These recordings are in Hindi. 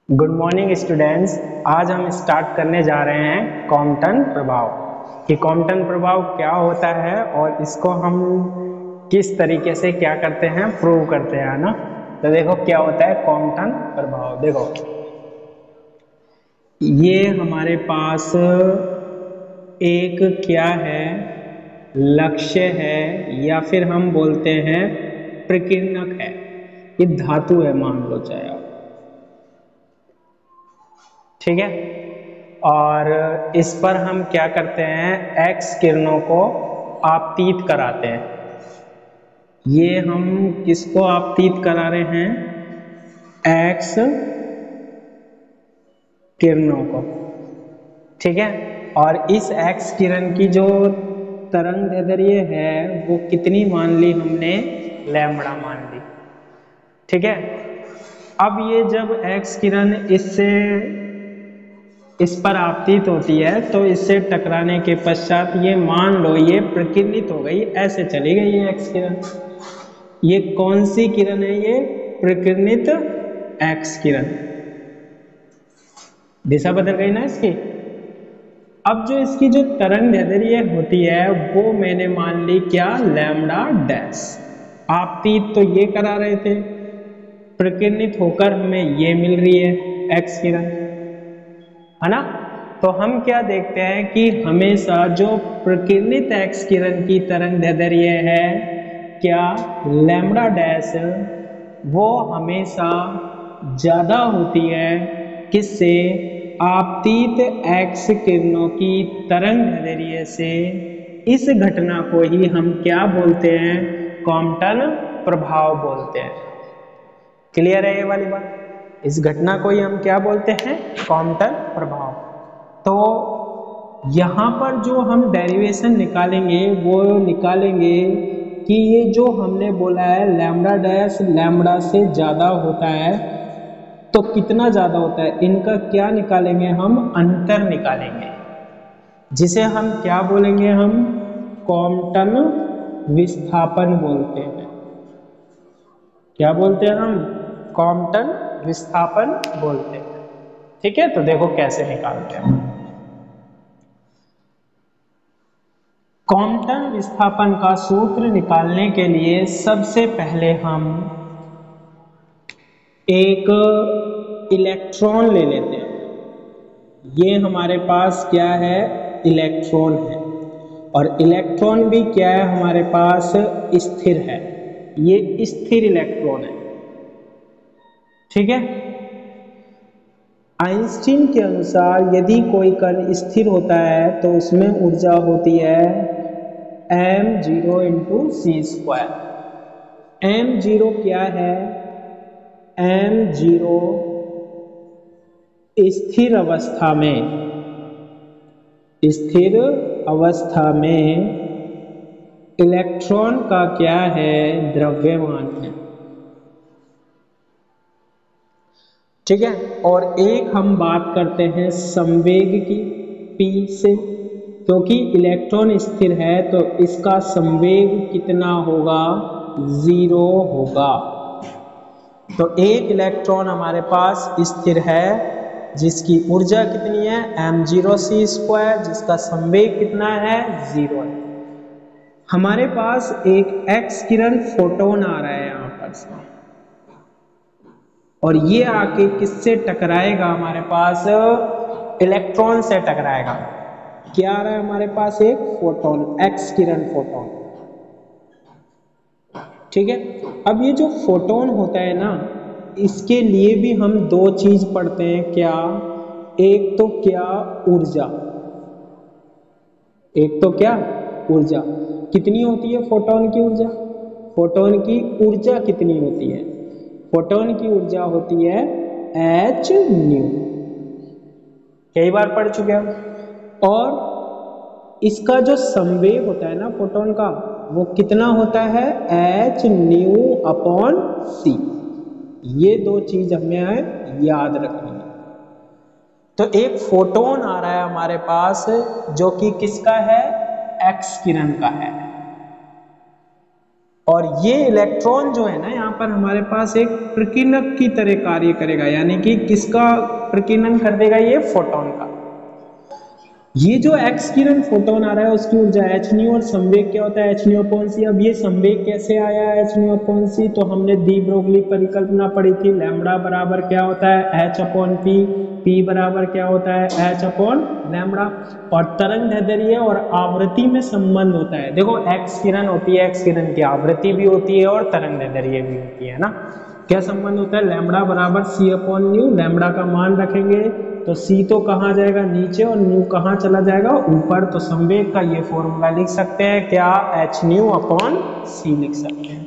Good morning students. आज हम स्टार्ट करने जा रहे हैं कॉम्पटन प्रभाव कि कॉम्पटन प्रभाव क्या होता है और इसको हम किस तरीके से क्या करते हैं, प्रूव करते हैं, ना। तो देखो क्या होता है कॉम्पटन प्रभाव। देखो ये हमारे पास एक क्या है, लक्ष्य है या फिर हम बोलते हैं प्रकीर्णक है। ये धातु है, मान लो चाहे आप, ठीक है। और इस पर हम क्या करते हैं, एक्स किरणों को आपतित कराते हैं। ये हम किसको आपतित करा रहे हैं, एक्स किरणों को, ठीक है। और इस एक्स किरण की जो तरंग दैर्ध्य है वो कितनी मान ली हमने, लैम्बडा मान ली, ठीक है। अब ये जब एक्स किरण इस पर आपतित होती है तो इससे टकराने के पश्चात ये मान लो ये प्रकीर्णित हो गई, ऐसे चली गई ये एक्स किरण। ये कौन सी किरण है, ये प्रकीर्णित एक्स किरण। दिशा बदल गई ना इसकी। अब जो इसकी जो तरंग दैर्ध्य होती है वो मैंने मान ली क्या, लैम्बडा डैश। आपतित तो ये करा रहे थे, प्रकीर्णित होकर हमें ये मिल रही है एक्स किरण, है ना। तो हम क्या देखते हैं कि हमेशा जो प्रकीर्णित एक्स किरण की तरंग दैर्ध्य है क्या, लैम्बडा डैश, वो हमेशा ज्यादा होती है किससे, आपतित एक्स किरणों की तरंग दैर्ध्य से। इस घटना को ही हम क्या बोलते हैं, कॉम्पटन प्रभाव बोलते हैं। क्लियर है ये वाली बात। इस घटना को ही हम क्या बोलते हैं, कॉम्पटन प्रभाव। तो यहाँ पर जो हम डेरिवेशन निकालेंगे वो निकालेंगे कि ये जो हमने बोला है लैम्बडा डैश लैम्बडा से ज्यादा होता है, तो कितना ज्यादा होता है, इनका क्या निकालेंगे, हम अंतर निकालेंगे, जिसे हम क्या बोलेंगे, हम कॉम्पटन विस्थापन बोलते हैं। क्या बोलते हैं हम, कॉम्पटन विस्थापन बोलते हैं, ठीक है। तो देखो कैसे निकालते हैं। कॉम्पटन विस्थापन का सूत्र निकालने के लिए सबसे पहले हम एक इलेक्ट्रॉन ले लेते हैं। ये हमारे पास क्या है, इलेक्ट्रॉन है। और इलेक्ट्रॉन भी क्या है हमारे पास, स्थिर है। ये स्थिर इलेक्ट्रॉन है, ठीक है। आइंस्टीन के अनुसार यदि कोई कण स्थिर होता है तो उसमें ऊर्जा होती है m0 इंटू सी स्क्वायर। m0 क्या है, m0 स्थिर अवस्था में, स्थिर अवस्था में इलेक्ट्रॉन का क्या है, द्रव्यमान है, ठीक है। और एक हम बात करते हैं संवेग की, p से, क्योंकि इलेक्ट्रॉन स्थिर है तो इसका संवेग कितना होगा, 0 होगा। तो एक इलेक्ट्रॉन हमारे पास स्थिर है जिसकी ऊर्जा कितनी है, m0 c स्क्वायर, जिसका संवेग कितना है, 0 है। हमारे पास एक एक्स किरण फोटोन आ रहा है यहाँ पर से, और ये आके किससे टकराएगा, हमारे पास इलेक्ट्रॉन से टकराएगा। क्या आ रहा है हमारे पास, एक फोटोन, एक्स किरण फोटोन, ठीक है। अब ये जो फोटोन होता है ना, इसके लिए भी हम दो चीज पढ़ते हैं, क्या, एक तो क्या, ऊर्जा, एक तो क्या, ऊर्जा। कितनी होती है फोटोन की ऊर्जा, फोटोन की ऊर्जा कितनी होती है, फोटोन की ऊर्जा होती है एच न्यू, कई बार पढ़ चुके हम। और इसका जो संवेग होता है ना फोटोन का, वो कितना होता है, एच न्यू अपॉन सी। ये दो चीज हमें याद रखनी है। तो एक फोटोन आ रहा है हमारे पास जो कि किसका है, एक्स किरण का है, और ये इलेक्ट्रॉन जो है ना यहाँ पर हमारे पास एक प्रकीर्णक की तरह कार्य करेगा, यानी कि किसका प्रकीर्णन कर देगा, ये फोटोन का। ये जो एक्स किरण फोटोन आ रहा है उसकी ऊर्जा एच न्यू, और संवेग क्या होता है एच न्यू अपॉन सी। अब ये संवेग कैसे आया एच न्यू अपॉन सी, तो हमने डी ब्रोगली परिकल्पना पढ़ी थी, लैम्बडा बराबर क्या होता है एच अपॉन पी, पी बराबर क्या होता है एच अपॉन लैम्बडा। और तरंग दैर्ध्य और आवृत्ति में संबंध होता है। देखो एक्स किरण होती है, एक्स किरण की आवृत्ति भी होती है और तरंग दैर्ध्य भी होती है ना। क्या संबंध होता है, लैम्बडा बराबर सी अपॉन न्यू। लैम्बडा का मान रखेंगे तो सी तो कहाँ जाएगा नीचे और न्यू कहाँ चला जाएगा ऊपर। तो संवेग का ये फॉर्मूला लिख सकते हैं क्या, एच न्यू अपॉन सी लिख सकते हैं।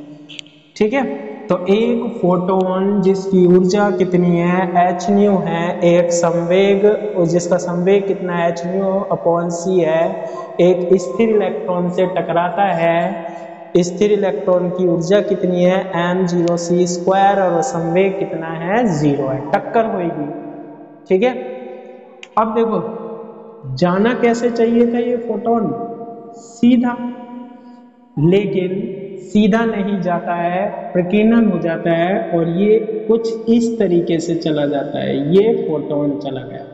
ठीक है, तो एक फोटोन जिसकी ऊर्जा कितनी है एच न्यू है, एक संवेग जिसका संवेग कितना है एच न्यू अपॉन सी है, एक स्थिर इलेक्ट्रॉन से टकराता है। स्थिर इलेक्ट्रॉन की ऊर्जा कितनी है m0c², और संवेग कितना है 0 है, टक्कर होगी। ठीक है, अब देखो जाना कैसे चाहिए था ये फोटोन, सीधा, लेकिन सीधा नहीं जाता है, प्रकीर्णन हो जाता है और ये कुछ इस तरीके से चला जाता है। ये फोटोन चला गया,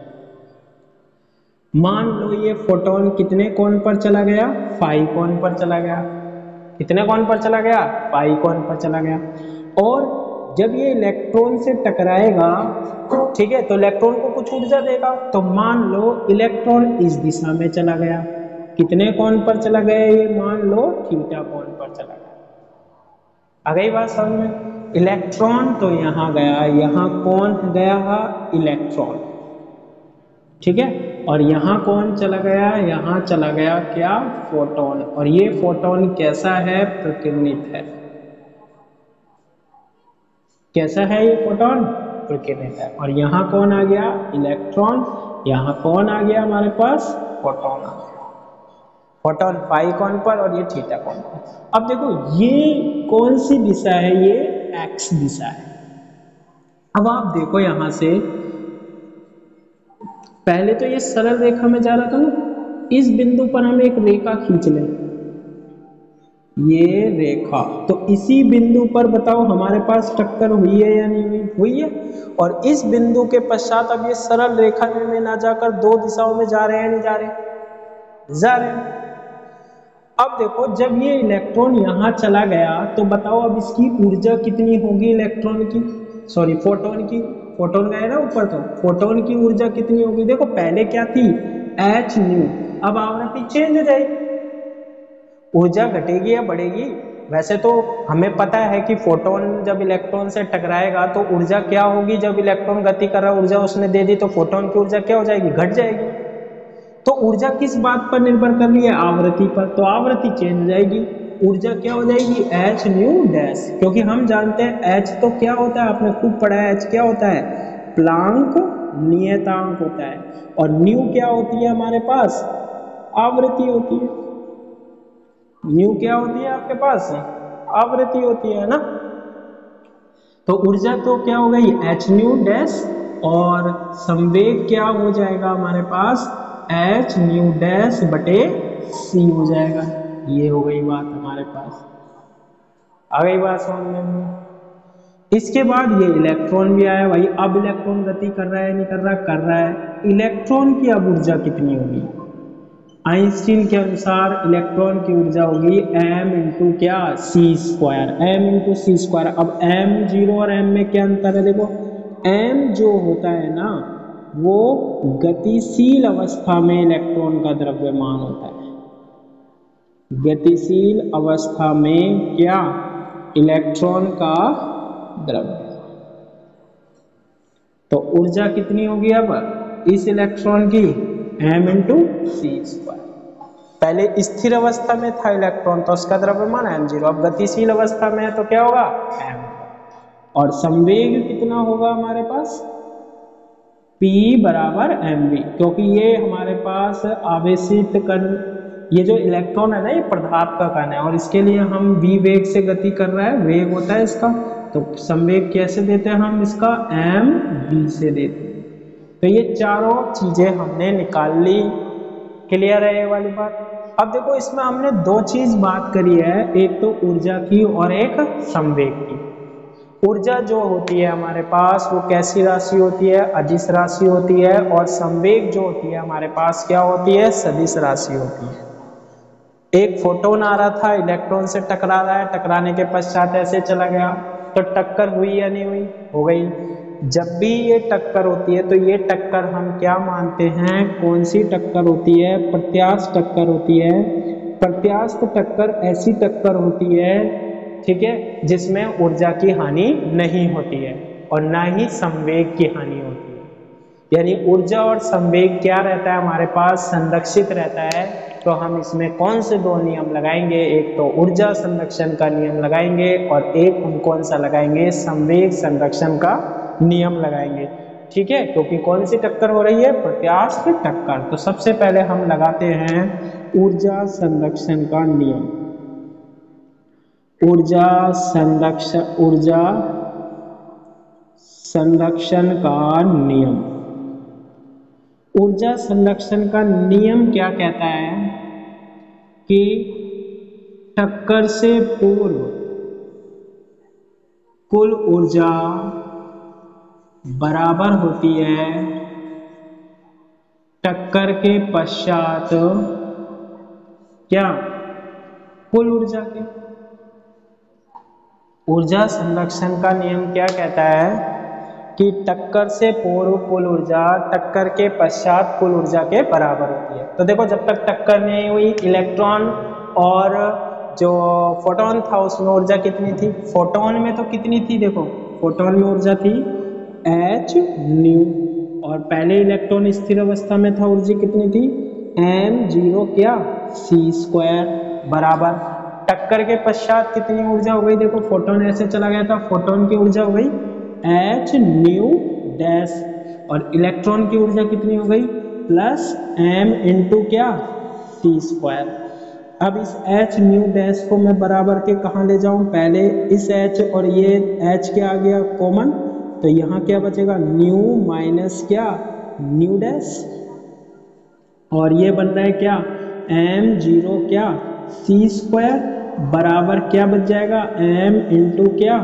मान लो ये फोटोन कितने कोण पर चला गया, फाई कोण पर चला गया। कितने कोण पर चला गया, फाई कोण पर चला गया। और जब ये इलेक्ट्रॉन से टकराएगा, ठीक है, तो इलेक्ट्रॉन को कुछ ऊर्जा देगा। तो मान लो इलेक्ट्रॉन इस दिशा में चला गया, कितने कोण पर चला गया ये, मान लो थीटा कोण पर चला गया। आ गई बात समझ में। इलेक्ट्रॉन तो यहाँ गया, यहाँ कौन गया इलेक्ट्रॉन, ठीक है, और यहाँ कौन चला गया, यहाँ चला गया क्या फोटोन। और ये फोटोन कैसा है, प्रकीर्णित है। कैसा है ये फोटोन, प्रकीर्णित है। और यहाँ कौन आ गया इलेक्ट्रॉन, यहाँ कौन आ गया हमारे पास फोटोन आ गया। फोटोन फाई कोण पर और ये थीटा कोण पर। अब देखो ये कौन सी दिशा है, ये एक्स दिशा है। अब आप देखो यहां से, पहले तो ये सरल रेखा में जा रहा था ना, इस बिंदु पर हम एक रेखा खींच लें, ये रेखा, तो इसी बिंदु पर बताओ हमारे पास टक्कर हुई है या नहीं हुई, हुई है। और इस बिंदु के पश्चात अब ये सरल रेखा में ना जाकर दो दिशाओं में जा रहे हैं, नहीं जा रहे, जा रहे हैं। अब देखो जब ये इलेक्ट्रॉन यहां चला गया तो बताओ अब इसकी ऊर्जा कितनी होगी इलेक्ट्रॉन की, सॉरी फोटोन की, फोटोन गए ना ऊपर, तो फोटोन की ऊर्जा कितनी होगी। देखो पहले क्या थी एच न्यू, अब आवृत्ति चेंज हो जाएगी, ऊर्जा घटेगी या बढ़ेगी। वैसे तो हमें पता है कि फोटोन जब इलेक्ट्रॉन से टकराएगा तो ऊर्जा क्या होगी, जब इलेक्ट्रॉन गति कर रहा है ऊर्जा उसने दे दी तो फोटोन की ऊर्जा क्या हो जाएगी, घट जाएगी। तो ऊर्जा किस बात पर निर्भर कर रही है, आवृत्ति पर, तो आवृत्ति चेंज हो जाएगी, ऊर्जा क्या हो जाएगी एच न्यू डैश। क्योंकि हम जानते हैं एच तो क्या होता है, आपने खूब पढ़ा है, एच क्या होता है प्लांक नियतांक होता है, और न्यू क्या होती है हमारे पास, आवृत्ति होती है। न्यू क्या होती है आपके पास, आवृत्ति होती है ना। तो ऊर्जा तो क्या हो गई एच न्यू डैश, और संवेग क्या हो जाएगा हमारे पास एच न्यू डैश बटे सी हो जाएगा। ये हो गई बात हमारे पास, आ गई बात समझ में। इसके बाद ये इलेक्ट्रॉन भी आया भाई, अब इलेक्ट्रॉन गति कर रहा है नहीं कर रहा, कर रहा है। इलेक्ट्रॉन की अब ऊर्जा कितनी होगी, आइंस्टीन के अनुसार इलेक्ट्रॉन की ऊर्जा होगी m इंटू क्या c², m इंटू c²। अब m जीरो और m में क्या अंतर है, देखो m जो होता है ना वो गतिशील अवस्था में इलेक्ट्रॉन का द्रव्यमान होता है, गतिशील अवस्था में क्या इलेक्ट्रॉन का द्रव्य। तो ऊर्जा कितनी होगी अब इस इलेक्ट्रॉन की m इंटू c²। पहले स्थिर अवस्था में था इलेक्ट्रॉन तो उसका द्रव्यमान m0, अब गतिशील अवस्था में है तो क्या होगा m। और संवेग कितना होगा हमारे पास p बराबर mv, क्योंकि ये हमारे पास आवेशित कण, ये जो इलेक्ट्रॉन है ना ये पदार्थ का कण है और इसके लिए हम v वेग से गति कर रहा है, वेग होता है इसका, तो संवेग कैसे देते हैं हम इसका mv से देते हैं। तो ये चारों चीजें हमने निकाल ली, क्लियर है ये वाली बात। अब देखो इसमें हमने दो चीज बात करी है, एक तो ऊर्जा की और एक संवेग की। ऊर्जा जो होती है हमारे पास वो कैसी राशि होती है, अदिश राशि होती है, और संवेग जो होती है हमारे पास क्या होती है, सदिश राशि होती है। एक फोटोन आ रहा था, इलेक्ट्रॉन से टकरा रहा है, टकराने के पश्चात ऐसे चला गया, तो टक्कर हुई या नहीं हुई, हो गई। जब भी ये टक्कर होती है तो ये टक्कर हम क्या मानते हैं, कौन सी टक्कर होती है, प्रत्यास्थ टक्कर होती है। प्रत्यास्थ टक्कर ऐसी टक्कर होती है, ठीक है, जिसमें ऊर्जा की हानि नहीं होती है और ना ही संवेग की हानि होती है। यानी ऊर्जा और संवेग क्या रहता है हमारे पास, संरक्षित रहता है। तो हम इसमें कौन से दो नियम लगाएंगे, एक तो ऊर्जा संरक्षण का नियम लगाएंगे और एक हम कौन सा लगाएंगे, संवेग संरक्षण का नियम लगाएंगे। ठीक है, क्योंकि कौन सी टक्कर हो रही है, प्रत्यास्थ टक्कर। तो सबसे पहले हम लगाते हैं ऊर्जा संरक्षण का नियम। ऊर्जा संरक्षण का नियम। ऊर्जा संरक्षण का नियम क्या कहता है कि टक्कर से पूर्व कुल ऊर्जा बराबर होती है टक्कर के पश्चात क्या, कुल ऊर्जा के। ऊर्जा संरक्षण का नियम क्या कहता है कि टक्कर से पूर्व कुल ऊर्जा टक्कर के पश्चात कुल ऊर्जा के बराबर होती है। तो देखो जब तक टक्कर नहीं हुई, इलेक्ट्रॉन और जो फोटोन था उसमें ऊर्जा कितनी थी, फोटोन में तो कितनी थी, देखो फोटोन में ऊर्जा थी h न्यू, और पहले इलेक्ट्रॉन स्थिर अवस्था में था, ऊर्जा कितनी थी m0 क्या c² बराबर। टक्कर के पश्चात कितनी ऊर्जा हो गई, देखो फोटोन ऐसे चला गया था, फोटोन की ऊर्जा हो गई h न्यू डैश, और इलेक्ट्रॉन की ऊर्जा कितनी हो गई प्लस m इंटू क्या c²। अब इस h न्यू डैश को मैं बराबर के कहाँ ले जाऊं, पहले इस h और ये h क्या आ गया कॉमन, तो यहाँ क्या बचेगा न्यू माइनस क्या न्यू डैश, और ये बन रहा है क्या m0 क्या c² बराबर क्या बच जाएगा m इंटू क्या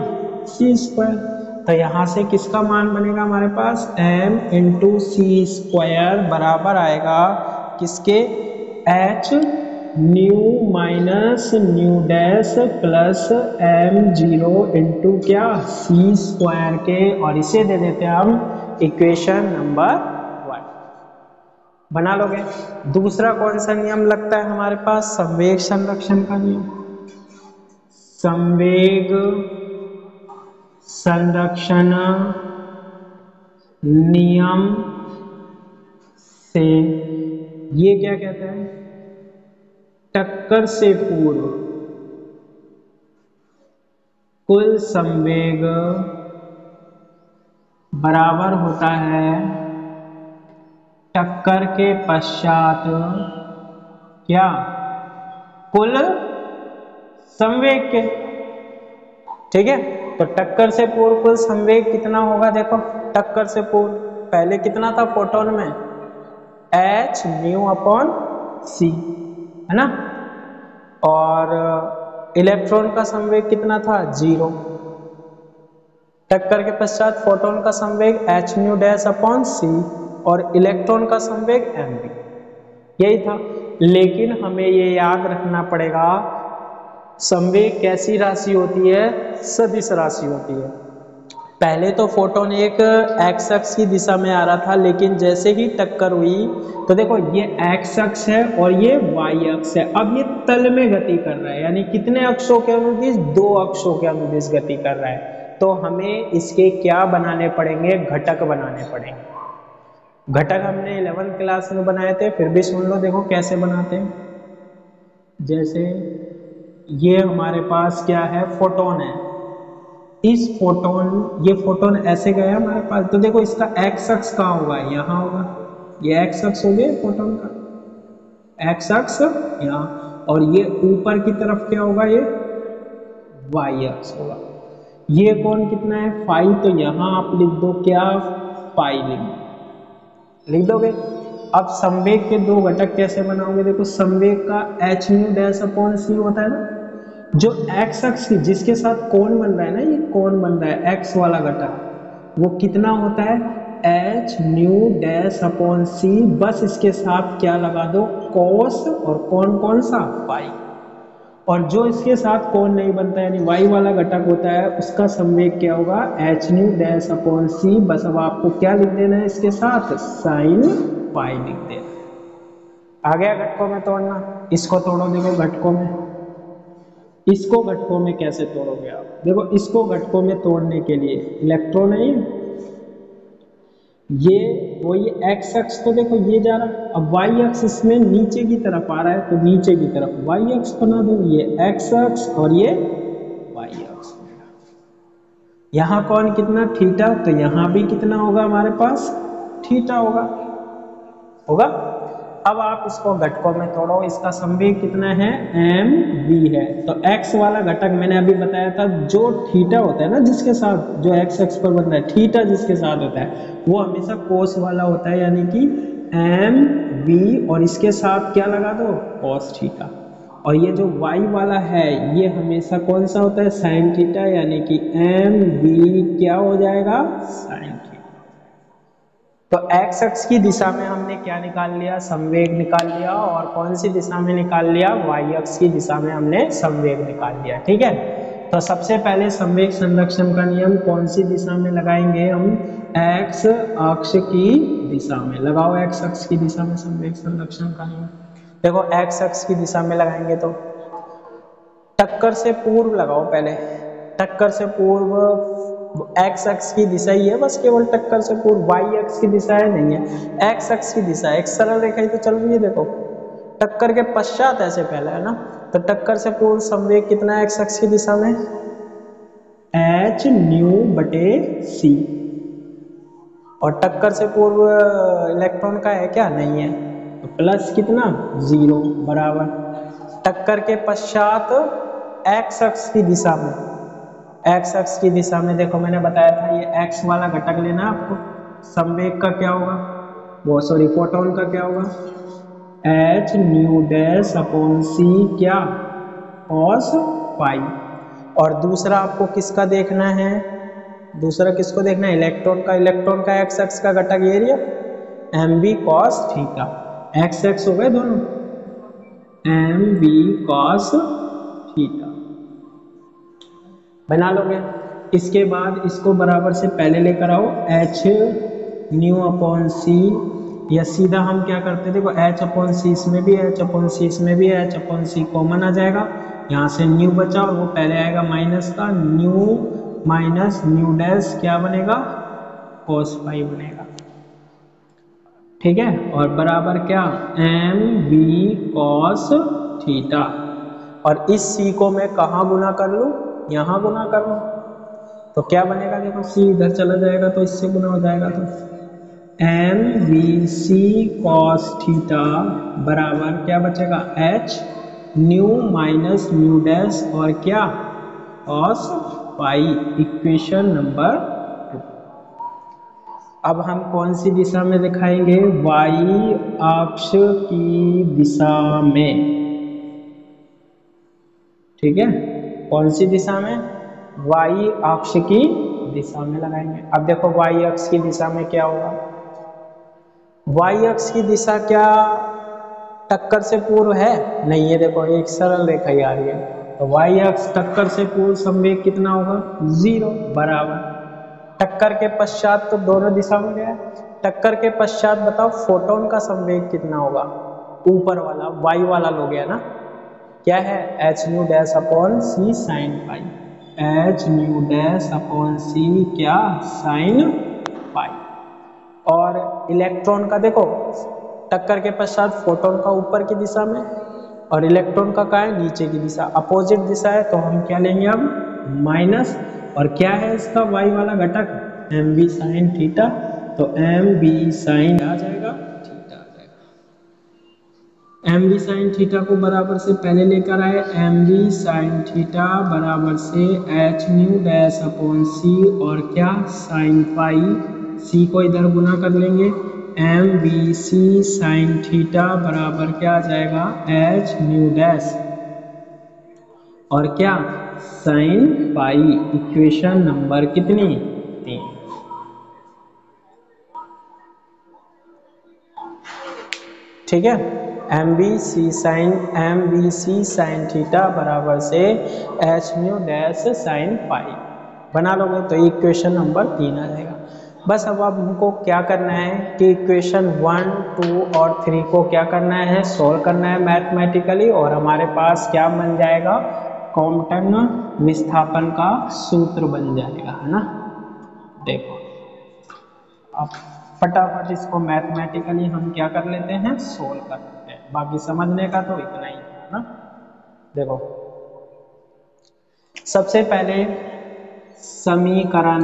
c²। तो यहाँ से किसका मान बनेगा हमारे पास m इंटू c² बराबर आएगा किसके, h new minus nu dash plus m0 into क्या c² के, और इसे दे देते हैं हम इक्वेशन नंबर 1। बना लोगे। दूसरा कौन सा नियम लगता है हमारे पास, संवेग संरक्षण का नियम। संवेग संरक्षण नियम से ये क्या कहता है, टक्कर से पूर्व कुल संवेग बराबर होता है टक्कर के पश्चात क्या कुल संवेग के। ठीक है, तो टक्कर से पूर्व कुल संवेग कितना होगा, देखो टक्कर से पूर्व पहले कितना था फोटोन में h न्यू अपॉन c, है ना, और इलेक्ट्रॉन का संवेग कितना था 0। टक्कर के पश्चात फोटोन का संवेग h new dash upon c और इलेक्ट्रॉन का संवेग mv, यही था। लेकिन हमें ये याद रखना पड़ेगा संवेग कैसी राशि होती है, सदिश राशि होती है। पहले तो फोटोन एक एक्स अक्ष की दिशा में आ रहा था, लेकिन जैसे ही टक्कर हुई तो देखो ये एक्स अक्ष है और ये वाई अक्ष है, अब ये तल में गति कर रहा है, यानी कितने अक्षों के अनुदिश, 2 अक्षों के अनुदिश गति कर रहा है। तो हमें इसके क्या बनाने पड़ेंगे, घटक बनाने पड़ेंगे। घटक हमने 11th क्लास में बनाए थे, फिर भी सुन लो, देखो कैसे बनाते हैं। जैसे ये हमारे पास क्या है, फोटोन है, इस फोटोन, ये फोटोन ऐसे गया हमारे पास, तो देखो इसका एक्स अक्ष कहाँ होगा, यहाँ होगा, ये एक्स अक्ष हो गया फोटोन का, एक्स अक्ष यहाँ, और ये ऊपर की तरफ क्या होगा, ये वाई अक्ष होगा। ये कोण कितना है फाई, तो यहाँ आप लिख दो क्या फाई, लिख दोगे। अब संवेग के दो घटक कैसे बनाओगे, देखो संवेग का एच न्यू डैश अपॉन सी होता है ना, जो एक्स अक्ष की जिसके साथ कोण बन रहा है ना, ये कोण बन रहा है एक्स वाला घटक, वो कितना होता है एच न्यू डैश अपॉन सी, बस इसके साथ क्या लगा दो कोस, और कोण कौन सा पाई, और जो इसके साथ कोण नहीं बनता यानी वाई वाला घटक होता है उसका संवेग क्या होगा एच न्यू डैश अपॉन सी, बस अब आपको क्या लिख देना है इसके साथ साइन पाई लिख देना। आ गया घटकों में तोड़ना, इसको तोड़ो, देखो घटकों में, इसको घटकों में कैसे तोड़ोगे आप, देखो इसको घटकों में तोड़ने के लिए इलेक्ट्रॉन है ये वही एक्स अक्ष, तो देखो ये जा रहा, अब वाई अक्ष इसमें नीचे की तरफ आ रहा है तो नीचे की तरफ वाई अक्ष बना दो, ये एक्स अक्ष और ये वाई अक्ष। यहाँ कौन कितना थीटा, तो यहाँ भी कितना होगा हमारे पास थीटा होगा होगा। अब आप इसको घटकों में तोड़ो, इसका संवेग कितना है एम वी है, तो एक्स वाला घटक मैंने अभी बताया था जो थीटा होता है ना जिसके साथ, जो एक्स एक्स पर बनता है थीटा जिसके साथ होता है वो हमेशा कोस वाला होता है, यानी कि एम वी, और इसके साथ क्या लगा दो कोस थीटा, और ये जो वाई वाला है ये हमेशा कौन सा होता है साइन थीटा, यानी कि एम वी क्या हो जाएगा साइन थीटा। तो एक्स अक्ष की दिशा में हमने क्या निकाल लिया संवेग निकाल लिया, और कौन सी दिशा में निकाल लिया वाई अक्ष की दिशा में हमने संवेग निकाल लिया। ठीक है, तो सबसे पहले संवेग संरक्षण का नियम कौन सी दिशा में लगाएंगे हम, एक्स अक्ष की दिशा में। लगाओ एक्स अक्ष की दिशा में संवेग संरक्षण का नियम। देखो एक्स अक्ष की दिशा में लगाएंगे तो टक्कर से पूर्व लगाओ, पहले टक्कर से पूर्व एक्स अक्ष की दिशा ही है, बस केवल टक्कर से पूर्व, वाई अक्ष की दिशा है नहीं है, एक्स अक्ष की दिशा, एक सरल रेखा ही तो चल रही है। देखो टक्कर के पश्चात ऐसे पहले है ना, तो टक्कर से पूर्व संवेग कितना है एक्स अक्ष की दिशा में एच न्यू बटे सी, और टक्कर से पूर्व इलेक्ट्रॉन का है क्या नहीं है, तो प्लस कितना 0 बराबर टक्कर के पश्चात एक्स अक्ष की दिशा में, एक्स अक्ष की दिशा में देखो मैंने बताया था ये एक्स वाला घटक लेना आपको, संवेग का क्या होगा वो सॉरी फोटोन का क्या होगा H nu dash upon c क्या कॉस पाई, और दूसरा आपको किसका देखना है, दूसरा किसको देखना है इलेक्ट्रॉन का, इलेक्ट्रॉन का एक्स अक्ष का घटक ये area m b cos theta, x x हो गए दोनों एम बी कॉस थीटा बना लोगे। इसके बाद इसको बराबर से पहले लेकर आओ एच न्यू अपॉन सी, या सीधा हम क्या करते देखो एच अपॉन सी इसमें भी एच अपॉन सी इसमें भी एच अपॉन सी कॉमन आ जाएगा, यहाँ से न्यू बचा और वो पहले आएगा माइनस का, न्यू माइनस न्यू डैश क्या बनेगा कॉस पाई बनेगा। ठीक है, और बराबर क्या एम बी कॉस थीटा, और इस सी को मैं कहाँ गुना कर लूँ यहाँ गुना कर लूँ, तो क्या बनेगा देखो सी इधर चला जाएगा तो इससे गुना हो जाएगा, तो m b c cos theta बराबर क्या बचेगा h nu minus nu dash और क्या कॉस पाई, इक्वेशन नंबर 2। अब हम कौन सी दिशा में दिखाएंगे वाई अक्ष की दिशा में। ठीक है, कौन सी दिशा में वाई अक्ष की दिशा में लगाएंगे। अब देखो वाई अक्ष की दिशा में क्या होगा, वाई अक्ष की दिशा क्या टक्कर से पूर्व है नहीं है, देखो एक सरल रेखा ही आ रही है, तो वाई अक्ष टक्कर से पूर्व संवेग कितना होगा 0 बराबर टक्कर के पश्चात, तो दोनों दिशा में गया, टक्कर के पश्चात बताओ फोटोन का संवेग कितना होगा, ऊपर वाला वाई वाला लो गया ना, क्या है h nu dash upon c sine pi, h nu dash upon c क्या साइन पाई। और इलेक्ट्रॉन का देखो टक्कर के पश्चात फोटोन का ऊपर की दिशा में और इलेक्ट्रॉन का क्या है नीचे की दिशा, अपोजिट दिशा है, तो हम क्या लेंगे अब माइनस, और क्या है इसका वाई वाला घटक एम बी साइन थीटा, तो एम बी साइन आ जाएगा थीटा आ जाएगा। एम बी साइन थीटा को बराबर से पहले लेकर आए, एम बी साइन थीटा बराबर से एच न्यू डैश अपॉन सी और क्या साइन पाई, सी को इधर गुना कर लेंगे, m b c sine theta बराबर क्या आ जाएगा, एच न्यू डैश और क्या साइन पाई। इक्वेशन नंबर कितनी, 3। ठीक है, m b c sine theta बराबर से h nu dash sine pi बना लोगे तो इक्वेशन नंबर 3 आ जाएगा। बस अब हमको क्या करना है कि इक्वेशन 1, 2 और 3 को क्या करना है, सोल्व करना है मैथमेटिकली, और हमारे पास क्या बन जाएगा, कॉम्पटन विस्थापन का सूत्र बन जाएगा, है ना। देखो अब फटाफट इसको मैथमेटिकली हम क्या कर लेते हैं, सोल्व कर लेते हैं। बाकी समझने का तो इतना ही है ना। देखो सबसे पहले समीकरण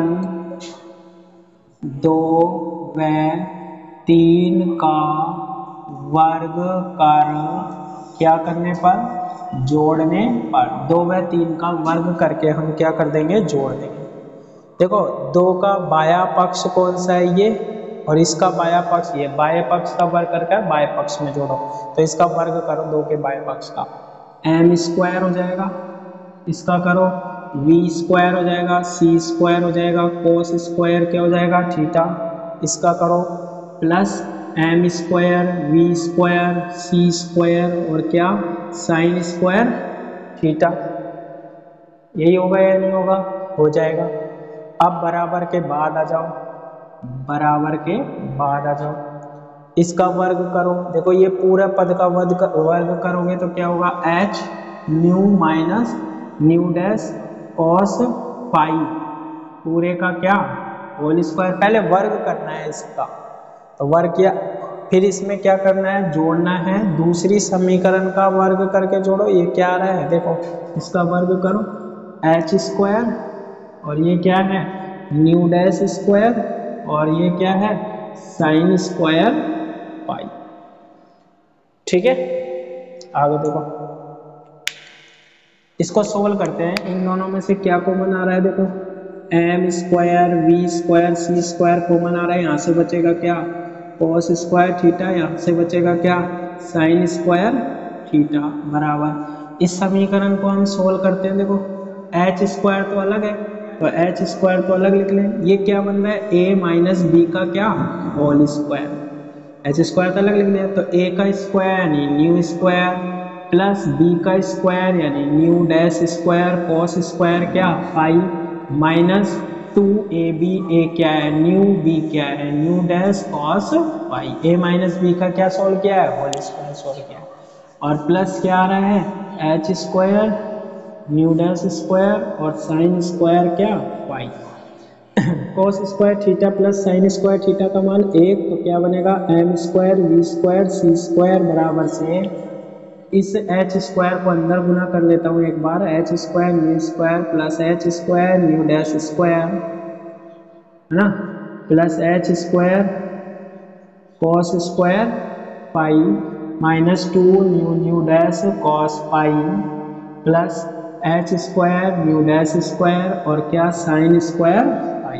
2 व 3 का वर्ग कर क्या करने पर, जोड़ने पर, 2 व 3 का वर्ग करके हम क्या कर देंगे, जोड़ देंगे। देखो 2 का बाया पक्ष कौन सा है, ये, और इसका बाया पक्ष ये, बाया पक्ष का वर्ग करके बाया पक्ष में जोड़ो तो इसका वर्ग करो 2 के बाया पक्ष का, एम स्क्वायर हो जाएगा, इसका करो वी स्क्वायर हो जाएगा, सी स्क्वायर हो जाएगा, कोस स्क्वायर क्या हो जाएगा, थीटा, इसका करो plus m square v square c square और क्या साइन स्क्वायर थीटा। यही होगा या नहीं होगा, हो जाएगा। अब बराबर के बाद आ जाओ, बराबर के बाद आ जाओ, इसका वर्ग करो। देखो ये पूरा पद का वर्ग करोगे तो क्या होगा, H nu minus nu dash cos पाई पूरे का क्या होल स्क्वायर। पहले वर्ग करना है इसका, तो वर्ग किया, फिर इसमें क्या करना है, जोड़ना है। दूसरी समीकरण का वर्ग करके जोड़ो, ये क्या आ रहा है, देखो इसका वर्ग करो एच स्क्वायर और ये क्या है न्यू डैश स्क्वायर और ये क्या है साइन स्क्वायर पाई। ठीक है, आगे देखो इसको सोल्व करते हैं। इन दोनों में से क्या कॉमन आ रहा है, देखो m square v square c square common आ रहा है, यहाँ से बचेगा क्या कोस स्क्वायर थीटा, यहाँ से बचेगा क्या साइन स्क्वायर थीटा बराबर। इस समीकरण को हम सोल्व करते हैं। देखो एच स्क्वायर तो अलग है तो एच स्क्वायर तो अलग लिख लें, ये क्या बन रहा है ए माइनस बी का क्या होल स्क्वायर, एच स्क्वायर तो अलग लिख लिया, तो ए का स्क्वायर यानी न्यू स्क्वायर प्लस बी का स्क्वायर यानी new dash square cos square क्या पाई माइनस 2ab, ए क्या है न्यू, बी क्या है न्यू डैश कॉस पाई, ए माइनस बी का क्या सोल्व किया है होल स्क्वायर सोल्व किया है, और प्लस क्या आ रहा है h square nu dash square और साइन स्क्वायर क्या pi cos square theta plus sine square theta का मान 1, तो क्या बनेगा m square v square c square बराबर से इस एच स्क्वायर को अंदर गुना कर लेता हूँ एक बार, h square nu square plus h square nu dash square है ना plus h square cos square pi minus 2 nu dash cos pi plus h square nu dash square और क्या साइन स्क्वायर पाई।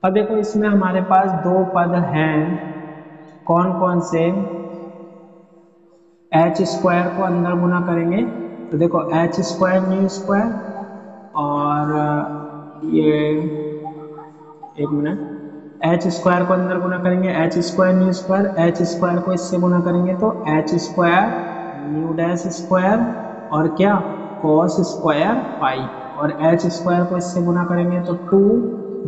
अब देखो इसमें हमारे पास दो पद हैं, कौन कौन से, एच स्क्वायर को अंदर गुना करेंगे तो देखो एच स्क्वायर न्यू स्क्वायर और ये एक मिनट एच स्क्वायर को अंदर गुना करेंगे H square nu square, h square को इससे गुना करेंगे तो H square nu dash square और क्या कॉस स्क्वायर पाई, और एच स्क्वायर को इससे गुना करेंगे तो 2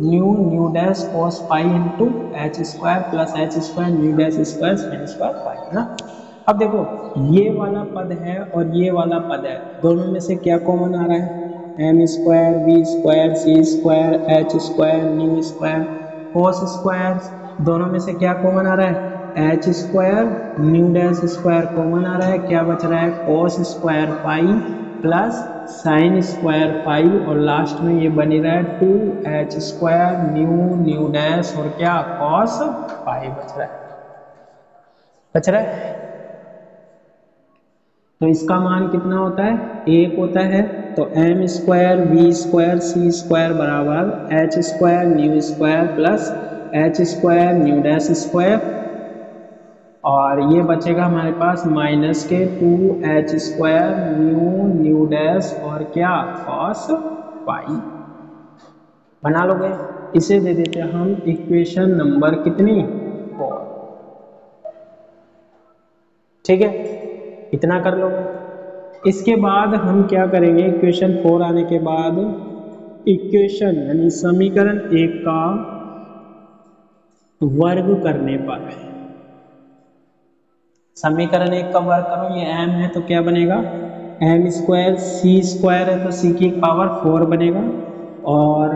nu dash cos pi into H square plus h square nu dash square sine square पाई है ना। अब देखो ये वाला पद है और ये वाला पद है, दोनों में से क्या कॉमन आ रहा है, m square v square c square h square nu square cos square, दोनों में से क्या कॉमन आ रहा है h square nu dash square common आ रहा है, क्या बच रहा है cos square pi plus sine square pi और लास्ट में ये बनी रहा है 2 एच स्क्वायर न्यू डैश और क्या कॉस पाई बच रहा है। तो इसका मान कितना होता है 1 होता है, तो m square v square c square बराबर h square nu square plus h square nu dash square, और ये बचेगा हमारे पास माइनस के 2h स्क्वायर न्यू डैश और क्या कॉस पाई। बना लोगे, इसे दे देते हैं हम इक्वेशन नंबर कितनी 4। ठीक है, इतना कर लोगे। इसके बाद हम क्या करेंगे, इक्वेशन 4 आने के बाद इक्वेशन यानी समीकरण 1 का वर्ग करने पर, समीकरण 1 का वर्ग करो, ये m है तो क्या बनेगा m स्क्वायर, c स्क्वायर है तो c की पावर 4 बनेगा, और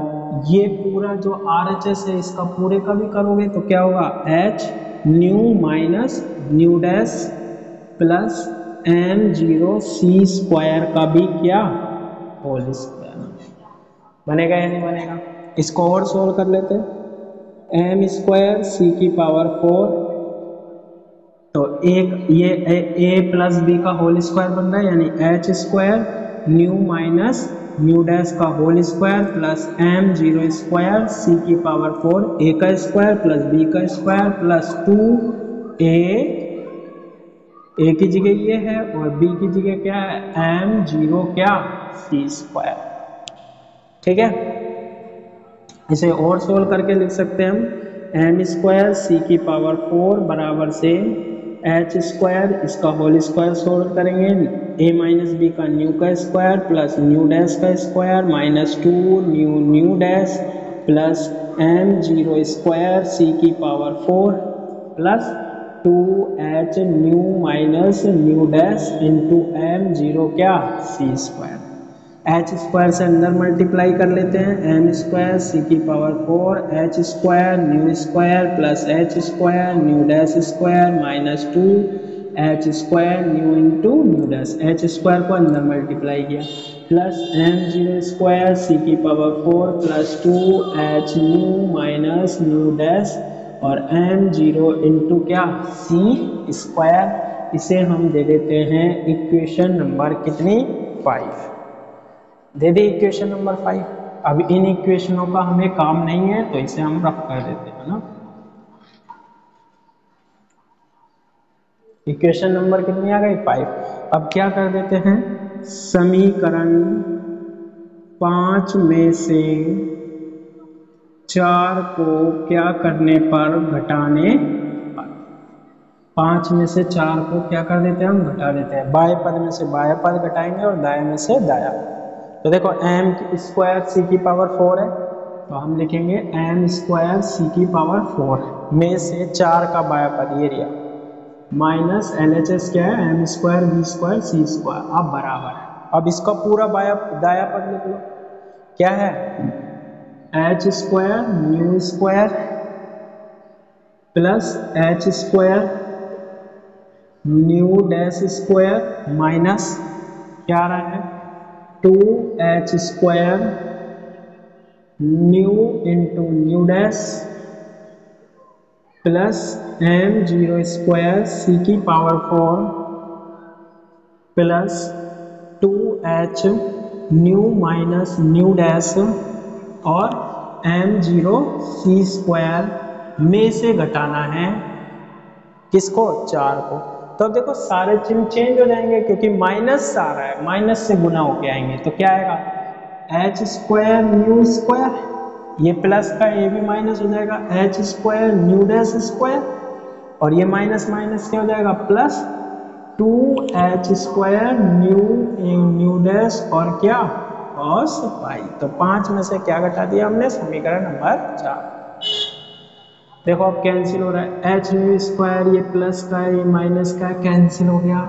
ये पूरा जो RHS है इसका पूरे का भी करोगे तो क्या होगा h new minus nu dash plus m0 c square का भी क्या होल स्क्वायर बनेगा या नहीं बनेगा। इसको और सोल्व कर लेते हैं, m स्क्वायर c की पावर 4, तो एक ये a प्लस बी का होल स्क्वायर बन रहा है, यानी h square nu minus nu dash का whole square plus m0 square c की पावर 4, a का स्क्वायर प्लस b का स्क्वायर प्लस 2a की जगह ये है और b की जगह क्या है m0 क्या c स्क्वायर। ठीक है, इसे और सोल्व करके लिख सकते हैं हम m स्क्वायर c की पावर 4 बराबर से एच स्क्वायर, इसका होल स्क्वायर सोल्व करेंगे, a माइनस बी का न्यू का स्क्वायर प्लस न्यू डैश का square minus 2 nu dash plus m0 square c की power 4 plus 2h nu minus nu dash into m0 क्या c स्क्वायर। एच स्क्वायर से अंदर मल्टीप्लाई कर लेते हैं, एम स्क्वायर सी की power 4 H square nu square plus h square nu dash square minus 2 H square nu into nu dash, H square को अंदर मल्टीप्लाई किया प्लस m0 स्क्वायर सी की power 4 plus 2h nu minus nu dash और m0 इंटू क्या c स्क्वायर। इसे हम दे देते हैं इक्वेशन नंबर कितनी 5, दे दी इक्वेशन नंबर 5। अब इन इक्वेशनों का हमें काम नहीं है तो इसे हम रफ कर देते हैं ना। इक्वेशन नंबर कितनी आ गई 5। अब क्या कर देते हैं, समीकरण 5 में से 4 को क्या करने पर घटाने पर, 5 में से 4 को क्या कर देते हैं हम घटा देते हैं, बाएं पद में से बायां पद घटाएंगे और दाएं में से दायां। तो देखो m स्क्वायर सी की पावर 4 है तो हम लिखेंगे m स्क्वायर सी की पावर 4 में से 4 का बाया पद ये रिया माइनस LHS क्या है m square B square c square, अब बराबर है। अब इसका पूरा दाया पद लिख लो, क्या है h square nu square plus h square nu dash square minus क्या आ रहा है 2h square nu into nu dash plus m0 square c की power 4 plus 2h nu minus nu dash और m0 c स्क्वायर में से घटाना है किसको 4 को। तो अब देखो सारे चिन्ह चेंज हो जाएंगे क्योंकि माइनस आ रहा है, माइनस से गुना होके आएंगे तो क्या आएगा एच स्क्वायर न्यू स्क्वायर, ये प्लस का ये भी माइनस हो जाएगा H square nu dash square, और ये माइनस माइनस क्या हो जाएगा plus 2h square nu dash और क्या cos पाई। तो 5 में से क्या घटा दिया हमने समीकरण नंबर 4। देखो अब कैंसिल हो रहा है, एच न्यू स्क्वायर ये प्लस का है ये माइनस का है कैंसिल हो गया,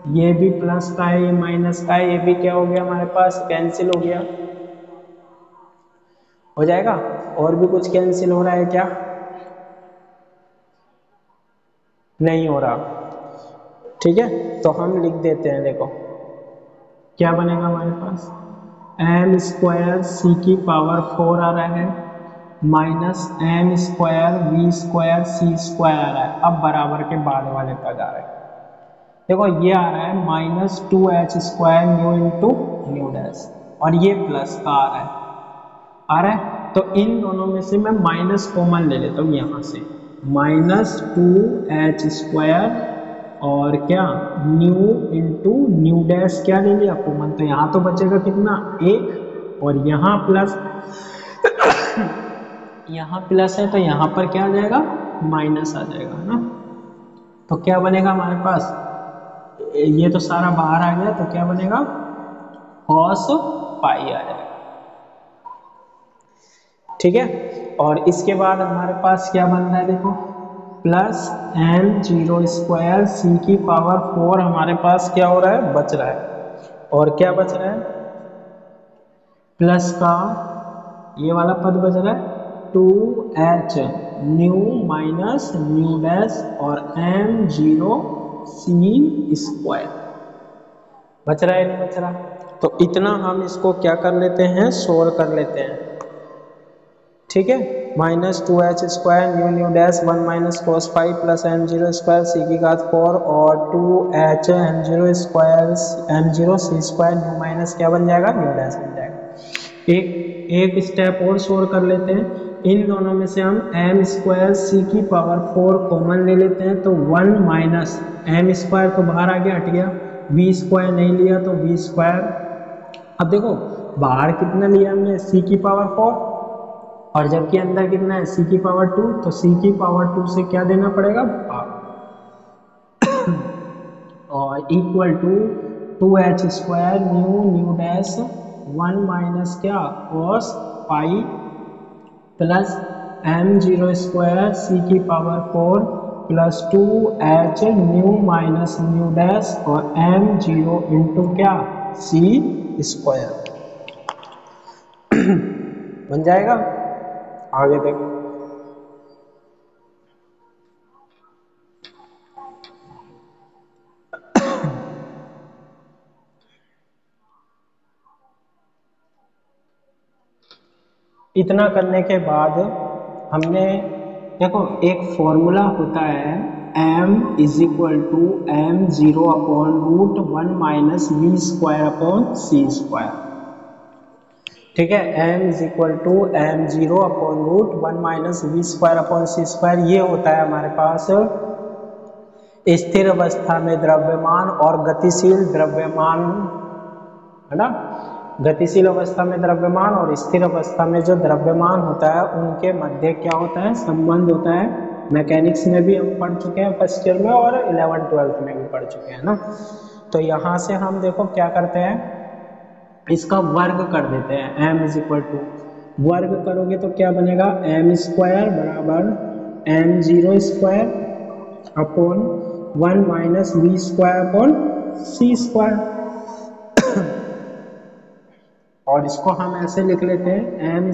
ये भी प्लस का है ये माइनस का है ये भी क्या हो गया हमारे पास कैंसिल हो गया, हो जाएगा। और भी कुछ कैंसिल हो रहा है क्या, नहीं हो रहा, ठीक है तो हम लिख देते हैं, देखो क्या बनेगा हमारे पास एम स्क्वायर सी की पावर 4 आ रहा है minus m square v square c square आ रहा है। अब बराबर के बाद वाले पद आ रहे हैं, देखो ये आ रहा है minus 2h square nu into nu dash और ये प्लस का आ रहा है तो इन दोनों में से मैं माइनस कॉमन ले लेता हूँ यहाँ से, -2h² और क्या न्यू इंटू न्यू डैश क्या ले लिया कॉमन, तो यहाँ तो बचेगा कितना 1 और यहाँ प्लस यहाँ प्लस है तो यहाँ पर क्या आ जाएगा माइनस आ जाएगा ना। तो क्या बनेगा हमारे पास, ये तो सारा बाहर आ गया तो क्या बनेगा cos पाई आ जाएगा। ठीक है, और इसके बाद हमारे पास क्या बन रहा है देखो, +m0² c की पावर 4 हमारे पास क्या हो रहा है बच रहा है, और क्या बच रहा है प्लस का ये वाला पद बच रहा है 2h nu minus nu dash और m0c² बच रहा है नहीं बच रहा। तो इतना हम इसको क्या कर लेते हैं सोल्व कर लेते हैं। ठीक है, -2h² nu nu dash 1 minus cos pi plus m0² c की घात 4 और 2h m0c² न्यू माइनस क्या बन जाएगा न्यू डैश बन जाएगा। एक स्टेप और सोल्व कर लेते हैं, इन दोनों में से हम m² c की पावर 4 कॉमन ले लेते हैं, तो 1 माइनस m² तो बाहर आ गया हट गया, v² नहीं लिया तो v²। अब देखो बाहर कितना लिया हमने c की पावर 4 और जबकि अंदर कितना है c की पावर 2, तो c की पावर 2 से क्या देना पड़ेगा और equal to 2h² nu nu dash 1 minus क्या cos pi plus m0² c की power 4 plus 2h nu minus nu dash और m0 इंटू क्या c² बन जाएगा। आगे देखो इतना करने के बाद हमने देखो एक फॉर्मूला होता है m = m0/√1 माइनस v²/c²। ठीक है, m = m0/√1 माइनस v²/c²। ये होता है हमारे पास स्थिर अवस्था में द्रव्यमान और गतिशील द्रव्यमान, है ना। गतिशील अवस्था में द्रव्यमान और स्थिर अवस्था में जो द्रव्यमान होता है उनके मध्य क्या होता है संबंध होता है। मैकेनिक्स में भी हम पढ़ चुके हैं फर्स्ट ईयर में और 11th-12th में भी पढ़ चुके हैं ना। तो यहाँ से हम देखो क्या करते हैं इसका वर्ग कर देते हैं, m = वर्ग करोगे तो क्या बनेगा m² बराबर m0²/1 माइनस v²/c²। और इसको हम ऐसे लिख लेते हैं m²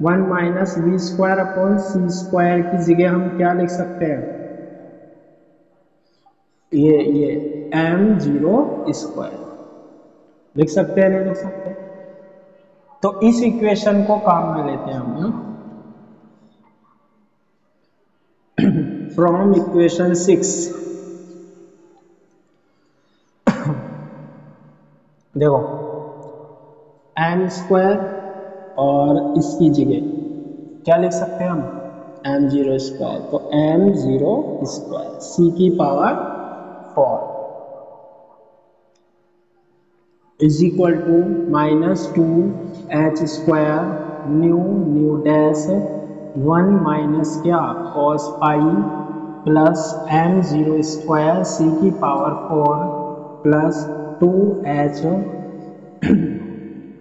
1 माइनस v²/c² की जगह हम क्या लिख सकते हैं ये m0² लिख सकते हैं नहीं लिख सकते। तो इस इक्वेशन को काम में लेते हैं हम फ्रॉम इक्वेशन 6। देखो m² और इसकी जगह क्या लिख सकते हैं हम m0², तो m0² c की power 4 = -2h² nu nu dash 1 minus क्या cos pi plus m0² c की power 4 plus 2h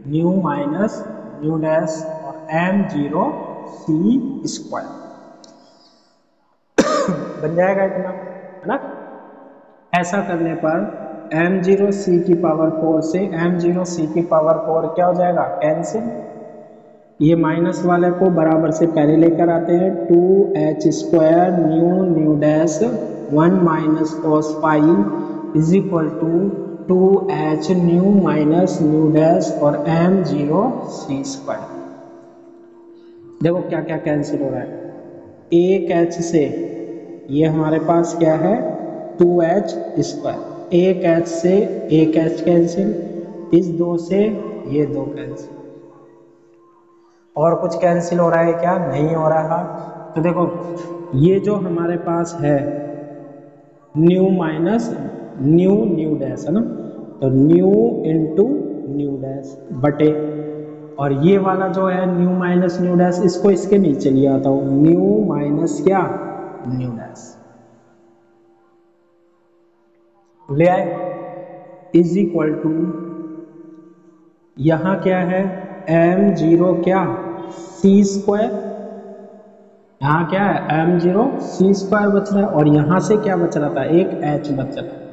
nu minus nu dash और m0c² बन जाएगा इतना, है ना। ऐसा करने पर m0c की पावर 4 से m0c की पावर 4 क्या हो जाएगा कैंसिल, ये माइनस वाले को बराबर से पहले लेकर आते हैं 2h² nu nu dash 1 minus cos पाई = 2h nu minus nu dash और m0c²। देखो क्या क्या कैंसिल हो रहा है, एक h से ये हमारे पास क्या है 2h², एक h से एक h कैंसिल, इस 2 से ये 2 कैंसिल। और कुछ कैंसिल हो रहा है क्या? नहीं हो रहा। तो देखो ये जो हमारे पास है new minus new nu dash है ना, तो न्यू इंटू न्यू डैश बटे, और ये वाला जो है न्यू माइनस न्यू डैश, इसको इसके नीचे ले आता हूँ, न्यू माइनस क्या न्यू डैश ले आए, इज इक्वल टू यहाँ क्या है m0 क्या सी स्क्वायर, यहाँ क्या है m0 सी स्क्वायर बच रहा है, और यहाँ से क्या बच रहा था एक h बच रहा है,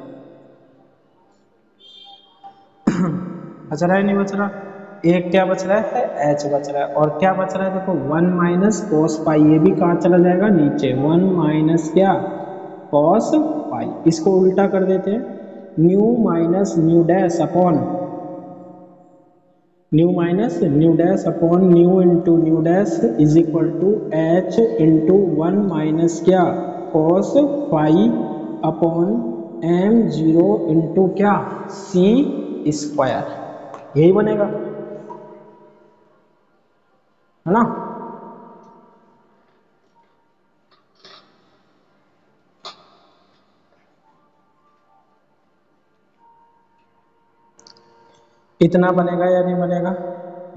बच रहा है नहीं बच रहा, एक क्या बच रहा है h बच रहा है, और क्या बच रहा है देखो 1 माइनस कॉस पाई, ये भी कहाँ चला जाएगा नीचे, 1 माइनस क्या कॉस पाई, इसको उल्टा कर देते हैं, nu minus nu dash upon nu minus nu dash upon nu into nu dash is equal to h into 1 minus क्या cos five upon m0 into क्या सी स्क्वायर, यही बनेगा है ना। इतना बनेगा या नहीं बनेगा?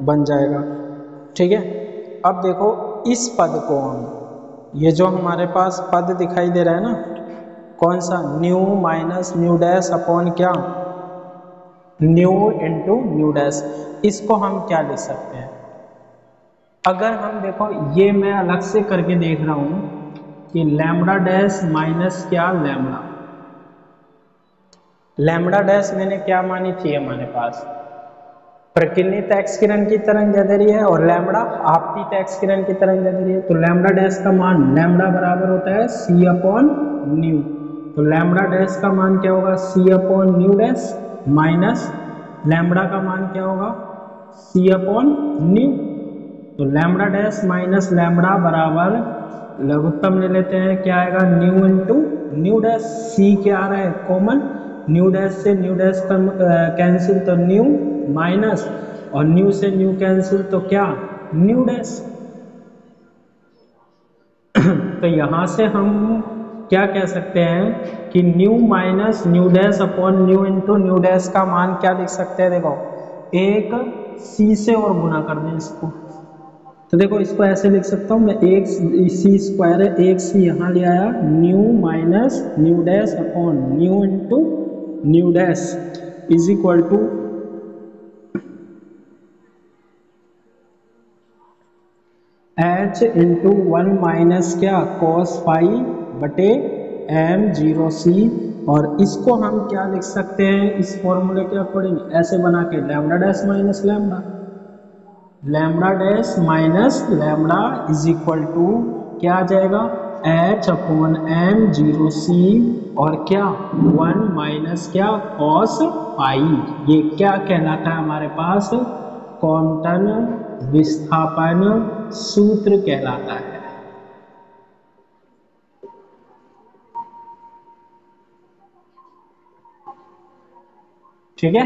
बन जाएगा। ठीक है, अब देखो इस पद को हम, ये जो हमारे पास पद दिखाई दे रहा है ना, कौन सा new minus nu dash upon क्या न्यू इंटू न्यू डैश, इसको हम क्या लिख सकते हैं? अगर हम देखो ये मैं अलग से करके देख रहा हूं कि लैम्बडा डैश माइनस क्या लैम्बडा, लैम्बडा डैश मैंने क्या मानी थी हमारे पास प्रकीर्णित एक्स किरण की तरंग दैर्ध्य है, और लैम्बडा आपतित एक्स किरण की तरंग दैर्ध्य है, तो लैम्बडा डैश का मान लैम्बडा बराबर होता है सी अपॉन न्यू, तो लैम्बडा डैश का मान क्या होगा सी upon new dash minus lambda का मान क्या होगा सी अपॉन न्यू, तो लैम्बडा डैश माइनस लैम्बडा बराबर लघुत्तम ले लेते हैं, क्या आएगा न्यू इंटू न्यू डैश, सी क्या आ रहा है कॉमन, न्यू डैश से न्यू डैश कैंसिल तो न्यू माइनस, और न्यू से न्यू कैंसिल तो क्या न्यू डैश, तो यहां से हम क्या कह सकते हैं कि new minus nu dash upon nu into nu dash का मान क्या लिख सकते हैं, देखो एक सी से और गुना कर दें इसको, तो देखो इसको ऐसे लिख सकता हूं मैं, एक सी स्क्वायर है, एक सी यहाँ ले आया, nu minus nu dash upon nu into nu dash is equal to h into 1 minus क्या कॉस फाइव बटे m0c, और इसको हम क्या लिख सकते हैं इस फॉर्मूले के अकॉर्डिंग ऐसे बना के lambda dash minus lambda, lambda dash minus lambda is equal to क्या आ जाएगा h अपॉन m0c, और क्या 1 माइनस क्या कॉस पाई, ये क्या कहलाता है हमारे पास क्वांटम विस्थापन सूत्र कहलाता है। ठीक है,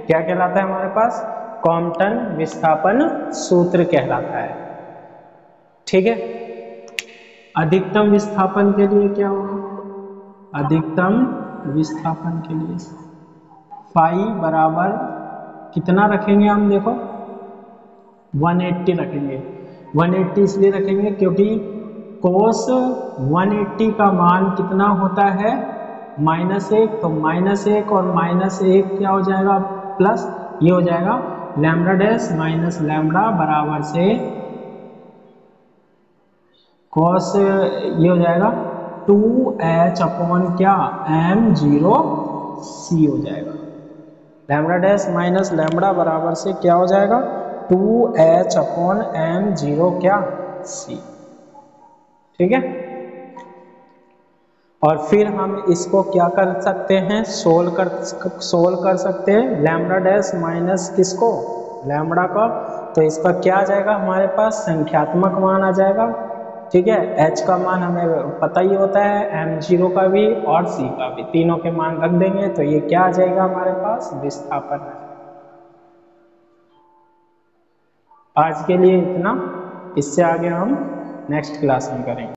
क्या कहलाता है हमारे पास क्वांटम विस्थापन सूत्र कहलाता है। ठीक है, अधिकतम विस्थापन के लिए क्या होगा, अधिकतम विस्थापन के लिए फाई बराबर कितना रखेंगे हम, देखो 180 रखेंगे, 180 इसलिए रखेंगे क्योंकि कोस 180 का मान कितना होता है -1, तो -1 और -1 क्या हो जाएगा प्लस, ये हो जाएगा लैम्बडा डैश माइनस लैम्बडा बराबर से कॉस, ये हो जाएगा 2h अपॉन क्या m0c हो जाएगा, लैम्बडा डैश माइनस लैम्बडा बराबर से क्या हो जाएगा 2h अपॉन m0 क्या c। ठीक है, और फिर हम इसको क्या कर सकते हैं सोल्व कर सकते हैं लैम्बडा डैश माइनस किसको लैम्बडा का, तो इसका क्या आ जाएगा हमारे पास संख्यात्मक मान आ जाएगा। ठीक है, h का मान हमें पता ही होता है, m0 का भी और c का भी, तीनों के मान रख देंगे तो ये क्या आ जाएगा हमारे पास विस्थापन। आज के लिए इतना, इससे आगे हम नेक्स्ट क्लास में करेंगे।